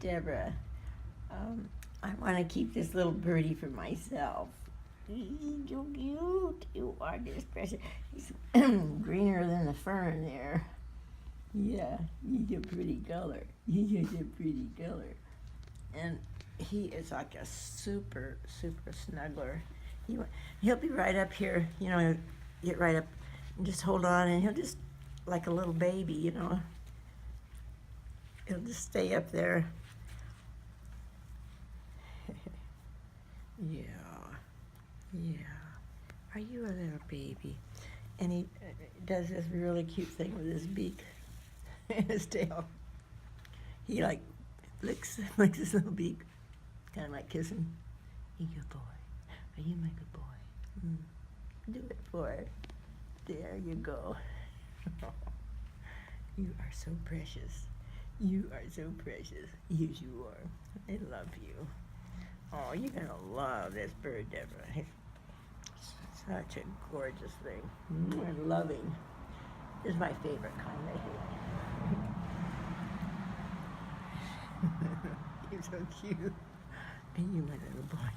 Debra. I want to keep this little birdie for myself. He's so cute. You are just precious. He's greener than the fern there. Yeah, he's a pretty color. He's a pretty color. And he is like a super snuggler. He'll be right up here, you know, get right up and just hold on, and he'll just, like a little baby, you know. He'll just stay up there. Yeah. Are you a little baby? And he does this really cute thing with his beak and his tail. He like licks his little beak, kind of like kissing. You good boy. Are you my good boy? Do it for it. There you go. You are so precious. You are so precious. Yes, you are. I love you. Oh, you're gonna love this bird, Debra. It's such a gorgeous thing. And loving. This is my favorite kind, I think. You're so cute. And you, my little boy.